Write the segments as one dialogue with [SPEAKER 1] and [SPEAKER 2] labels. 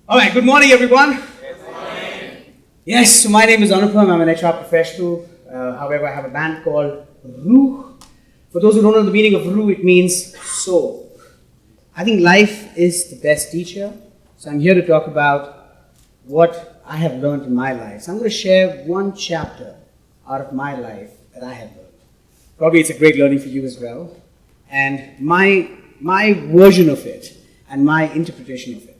[SPEAKER 1] All right, good morning, everyone. Good morning. Yes, so my name is Anupam. I'm an HR professional. However, I have a band called ROOH. For those who don't know the meaning of ROOH, it means soul. I think life is the best teacher. So I'm here to talk about what I have learned in my life. So I'm going to share one chapter out of my life that I have learned. Probably it's a great learning for you as well. And my version of it and my interpretation of it.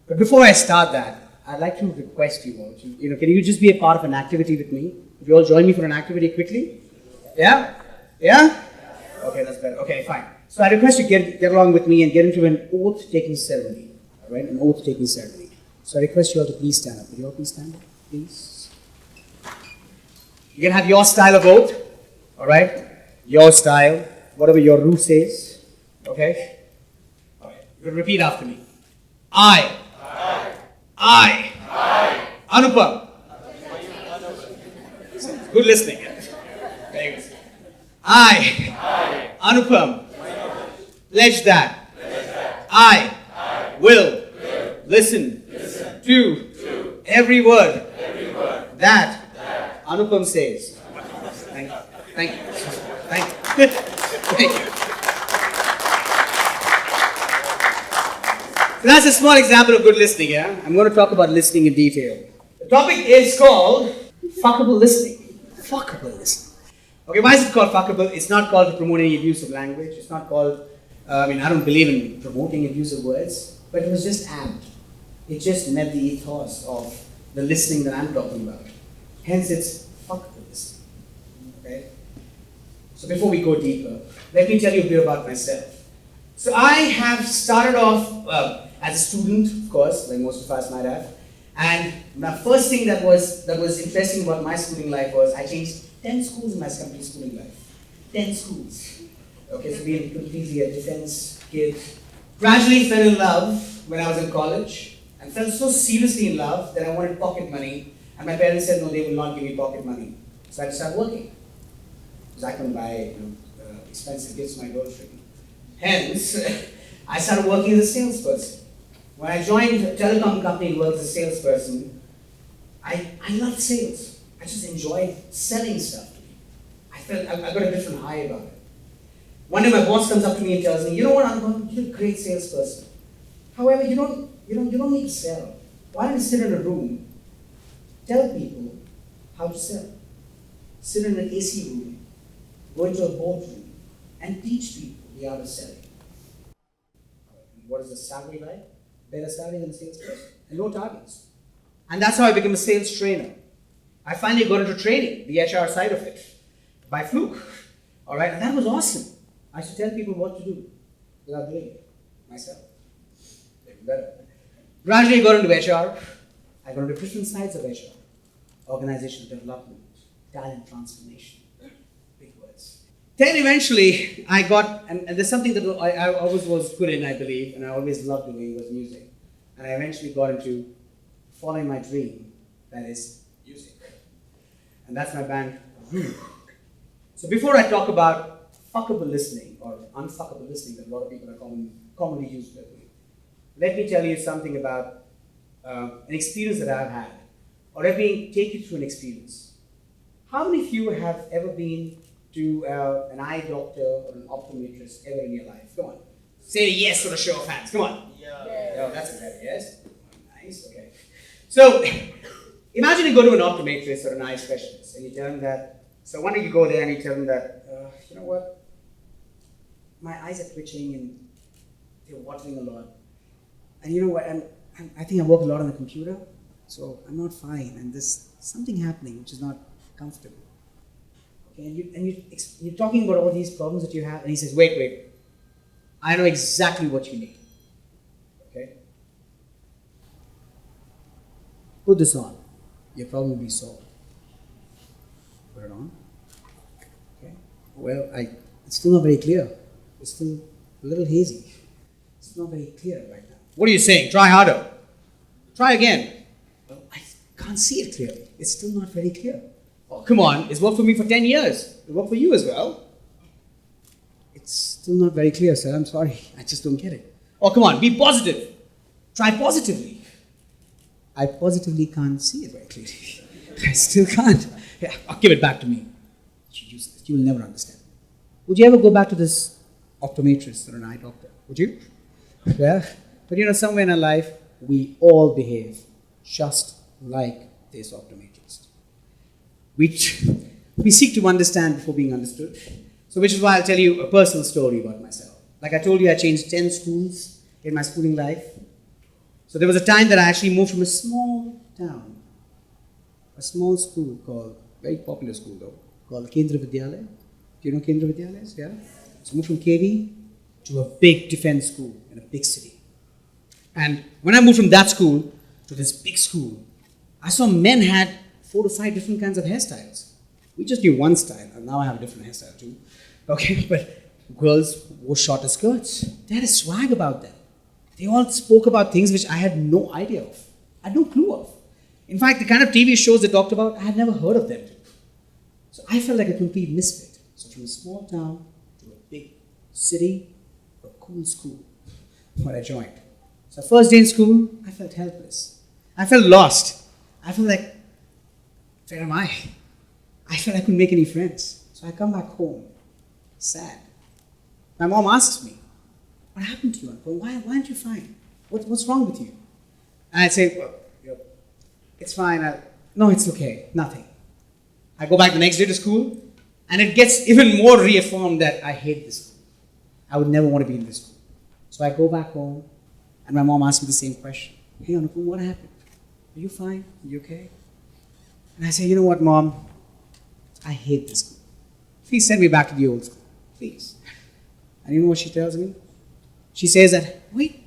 [SPEAKER 1] But before I start that, I'd like to request you all to, can you just be a part of an activity with me? Would you all join me for an activity quickly? Yeah? Yeah? Okay, that's better. Okay, fine. So I request you get along with me and get into an oath-taking ceremony. All right, an oath-taking ceremony. So I request you all to please stand up. Would you all please stand up, please? You can have your style of oath, all right? Your style, whatever your ROOH says, okay? All right, you can repeat after me. I, Anupam. Good listening. Very good. I, Anupam, pledge that I will listen to every word that Anupam says. Thank you. Thank you. Thank you. Thank you. So that's a small example of good listening, yeah? I'm going to talk about listening in detail. The topic is called fuckable listening. Fuckable listening. Okay, why is it called fuckable? It's not called to promote any abuse of language. It's not called, I don't believe in promoting abusive words, but it was just amped. It just met the ethos of the listening that I'm talking about. Hence, it's fuckable listening. Okay? So before we go deeper, let me tell you a bit about myself. So I have started off as a student, of course, like most of us might have. And the first thing that was interesting about my schooling life was I changed 10 schools in my complete schooling life. 10 schools. Okay, so being completely a defense kid. Gradually fell in love when I was in college and fell so seriously in love that I wanted pocket money. And my parents said, no, they will not give me pocket money. So I had to start working. Because I couldn't buy expensive gifts for my girlfriend. Hence, I started working as a salesperson. When I joined a telecom company and worked as a salesperson, I loved sales. I just enjoyed selling stuff to people. I got a different high about it. One day my boss comes up to me and tells me, you know what, Anupam, you're a great salesperson. However, you don't need to sell. Why don't you sit in a room, tell people how to sell? Sit in an AC room, go into a boardroom, and teach people the art of selling. What is the salary like? Better salary than a salesperson. And no targets. And that's how I became a sales trainer. I finally got into training, the HR side of it, by fluke. All right, and that was awesome. I should tell people what to do without doing it myself. Even better. Gradually I got into HR. I got into different sides of HR. Organizational development, talent transformation. Big words. Then eventually I got, and there's something that I always was good in, I believe, and I always loved doing was music. And I eventually got into following my dream, that is music. And that's my band, ROOH. So before I talk about fuckable listening or unfuckable listening that a lot of people are commonly used with me, let me tell you something about an experience that I've had, or let me take you through an experience. How many of you have ever been to an eye doctor or an optometrist ever in your life? Come on. Say yes for a show of hands. Come on. Yeah. Oh, that's a better yes. Nice. Okay. So imagine you go to an optometrist or an eye specialist and you tell them that, so one day you go there and you tell them that, you know what, my eyes are twitching and they're watering a lot. And you know what, I think I work a lot on the computer, so I'm not fine and there's something happening which is not comfortable. Okay, and you're talking about all these problems that you have, and he says, wait, I know exactly what you need. Okay? Put this on. Your problem will be solved. Put it on. Okay? Well, it's still not very clear. It's still a little hazy. It's not very clear right now. What are you saying? Try harder. Try again. Well, I can't see it clearly. It's still not very clear. Oh, come on. It's worked for me for 10 years. It worked for you as well. It's still not very clear, sir. I'm sorry. I just don't get it. Oh, come on. Be positive. Try positively. I positively can't see it very clearly. I still can't. Yeah, give it back to me. You will never understand. Would you ever go back to this optometrist or an eye doctor? Would you? Yeah. But you know, somewhere in our life, we all behave just like this optometrist. We seek to understand before being understood. So which is why I'll tell you a personal story about myself. Like I told you, I changed 10 schools in my schooling life. So there was a time that I actually moved from a small town, a small school called, very popular school though, called Kendra Vidyalaya. Do you know Kendra Vidyalayas? Yeah? So I moved from KV to a big defense school in a big city. And when I moved from that school to this big school, I saw men had 4 to 5 different kinds of hairstyles. We just knew one style, and now I have a different hairstyle too. Okay, but girls wore shorter skirts. They had a swag about them. They all spoke about things which I had no idea of. I had no clue of. In fact, the kind of TV shows they talked about, I had never heard of them. So I felt like a complete misfit. So from a small town to a big city, a cool school, where I joined. So first day in school, I felt helpless. I felt lost. I felt like, where am I? I felt I couldn't make any friends. So I come back home, sad. My mom asks me, what happened to you, Anupam? Why aren't you fine? What's wrong with you? And I say, well, it's fine. No, it's okay. Nothing. I go back the next day to school, and it gets even more reaffirmed that I hate this school. I would never want to be in this school. So I go back home, and my mom asks me the same question. Hey, Anupam, what happened? Are you fine? Are you okay? And I say, you know what, Mom? I hate this school. Please send me back to the old school. Please. And you know what she tells me? She says that, wait,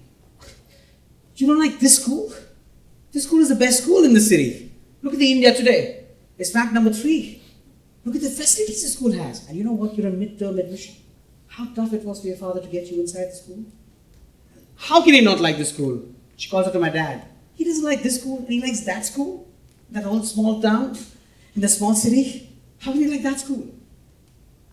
[SPEAKER 1] you don't like this school? This school is the best school in the city. Look at the India today. It's ranked number 3. Look at the facilities the school has. And you know what? You're on midterm admission. How tough it was for your father to get you inside the school? How can he not like this school? She calls out to my dad. He doesn't like this school and he likes that school? That old small town in the small city? How can he like that school?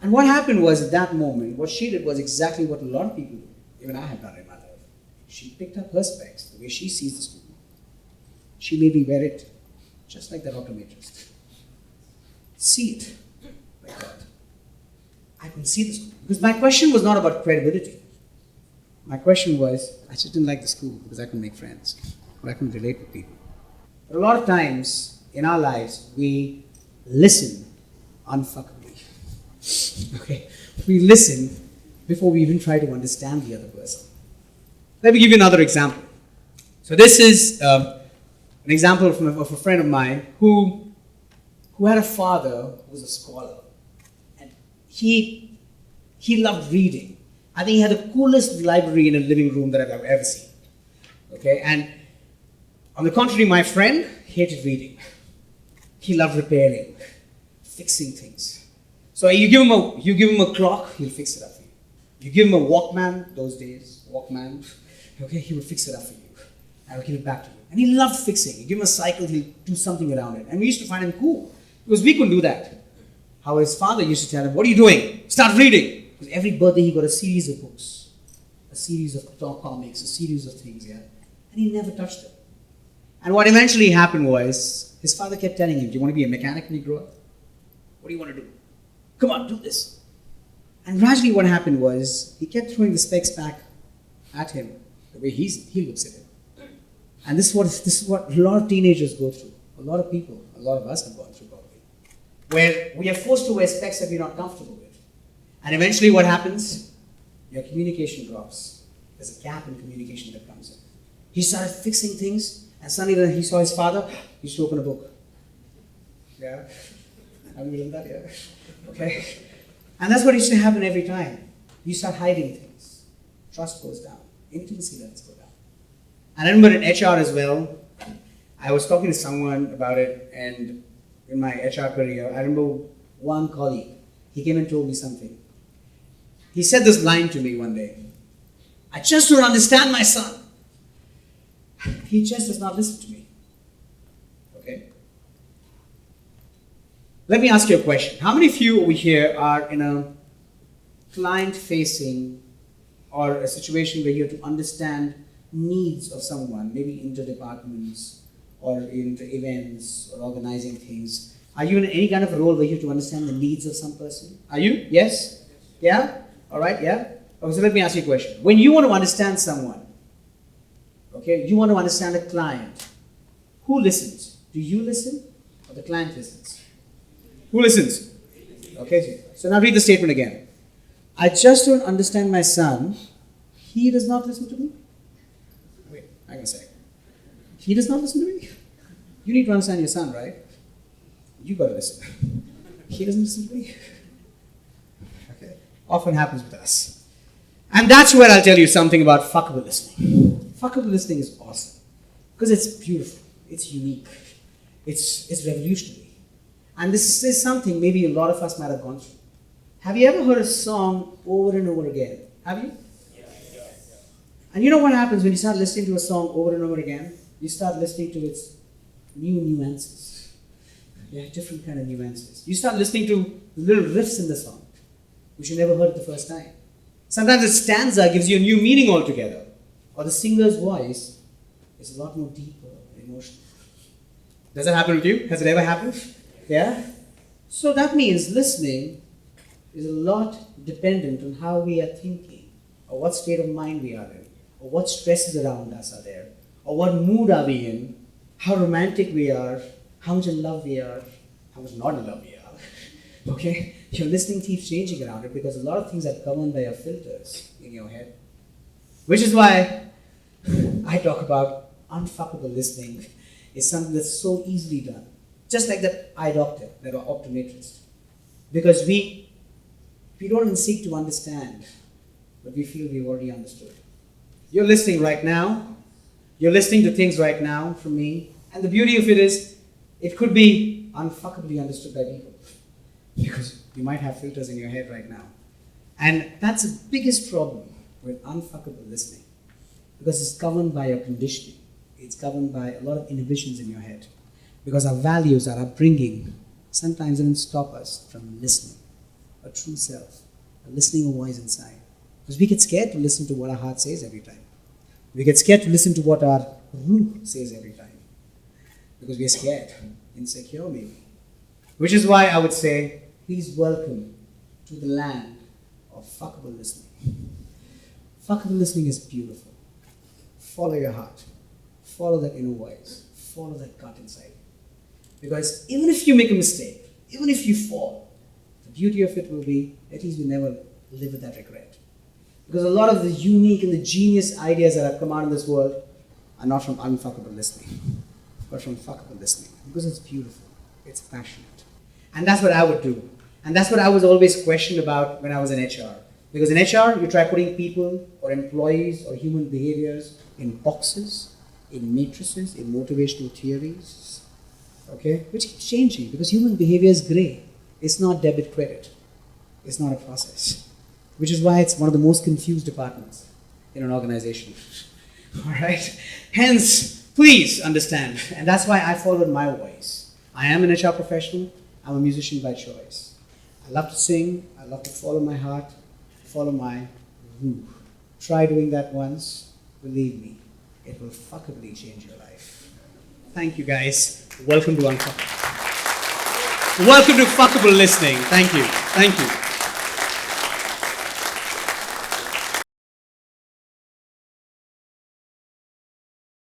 [SPEAKER 1] And what happened was at that moment, what she did was exactly what a lot of people do. Even I have done in my life. She picked up her specs, the way she sees the school. She made me wear it just like that optometrist. See it like that. I couldn't see the school. Because my question was not about credibility. My question was, I just didn't like the school because I couldn't make friends. Or I couldn't relate with people. But a lot of times in our lives, we listen unfuckably. Okay? We listen before we even try to understand the other person. Let me give you another example. So this is an example of a friend of mine who had a father who was a scholar. And he loved reading. I think he had the coolest library in a living room that I've ever seen. Okay? And on the contrary, my friend hated reading. He loved repairing, fixing things. So you give him a clock, he'll fix it up for you. You give him a Walkman, those days, Walkman, okay, he would fix it up for you. And he'll give it back to you. And he loved fixing. You give him a cycle, he'll do something around it. And we used to find him cool, because we couldn't do that. How his father used to tell him, what are you doing? Start reading. Because every birthday he got a series of books, a series of comics, a series of things, yeah. And he never touched them. And what eventually happened was, his father kept telling him, do you want to be a mechanic when you grow up? What do you want to do? Come on, do this. And gradually what happened was, he kept throwing the specs back at him, the way he looks at it. And this is what a lot of teenagers go through. A lot of people, a lot of us have gone through probably. Where we are forced to wear specs that we're not comfortable with. And eventually what happens? Your communication drops. There's a gap in communication that comes in. He started fixing things, and suddenly when he saw his father, he used to open a book. Yeah? Have you done that? Yeah? Okay? And that's what used to happen every time. You start hiding things. Trust goes down. Intimacy levels go down. And I remember in HR as well, I was talking to someone about it, and in my HR career, I remember one colleague, he came and told me something. He said this line to me one day. I just don't understand my son. He just does not listen to me. Okay? Let me ask you a question. How many of you over here are in a client-facing or a situation where you have to understand needs of someone, maybe inter-departments or into events or organizing things? Are you in any kind of role where you have to understand the needs of some person? Are you? Yes? Yeah? Alright, yeah? Okay, so let me ask you a question. When you want to understand someone, okay, you want to understand a client, who listens? Do you listen or the client listens? Who listens? Okay, so now read the statement again. I just don't understand my son. He does not listen to me. Wait, hang on a sec. He does not listen to me? You need to understand your son, right? You got to listen. He doesn't listen to me. Okay, often happens with us. And that's where I'll tell you something about fuckable listening. Fuckable listening is awesome because it's beautiful, it's unique, it's revolutionary. And this is something maybe a lot of us might have gone through. Have you ever heard a song over and over again? Have you? Yes. And you know what happens when you start listening to a song over and over again? You start listening to its new nuances. Yeah, different kind of nuances. You start listening to little riffs in the song, which you never heard the first time. Sometimes a stanza gives you a new meaning altogether. Or the singer's voice is a lot more deeper and emotional. Does that happen with you? Has it ever happened? Yeah? So that means listening is a lot dependent on how we are thinking, or what state of mind we are in, or what stresses around us are there, or what mood are we in, how romantic we are, how much in love we are, how much not in love we are. Okay? Your listening keeps changing around it because a lot of things are governed by your filters in your head. Which is why I talk about unfuckable listening is something that's so easily done. Just like that eye doctor, that optometrist. Because we don't even seek to understand, but we feel we've already understood. You're listening right now. You're listening to things right now from me. And the beauty of it is, it could be unfuckably understood by people. Because you might have filters in your head right now. And that's the biggest problem with unfuckable listening. Because it's governed by your conditioning. It's governed by a lot of inhibitions in your head. Because our values, our upbringing, sometimes even stop us from listening. A true self, a listening voice inside. Because we get scared to listen to what our heart says every time. We get scared to listen to what our ruh says every time. Because we are scared, insecure maybe. Which is why I would say, please welcome to the land of fuckable listening. Fuckable listening is beautiful. Follow your heart. Follow that inner voice. Follow that gut inside. Because even if you make a mistake, even if you fall, the beauty of it will be, at least we never live with that regret. Because a lot of the unique and the genius ideas that have come out in this world are not from unfuckable listening, but from fuckable listening. Because it's beautiful, it's passionate. And that's what I would do. And that's what I was always questioned about when I was in HR. Because in HR, you try putting people or employees or human behaviors in boxes, in matrices, in motivational theories, okay, which keeps changing because human behavior is gray. It's not debit credit. It's not a process. Which is why it's one of the most confused departments in an organization. All right? Hence, please understand. And that's why I followed my voice. I am an HR professional. I'm a musician by choice. I love to sing. I love to follow my heart, follow my ruh. Try doing that once. Believe me, it will fuckably change your life. Thank you, guys. Welcome to Unfuckable. Welcome to Fuckable Listening. Thank you. Thank you.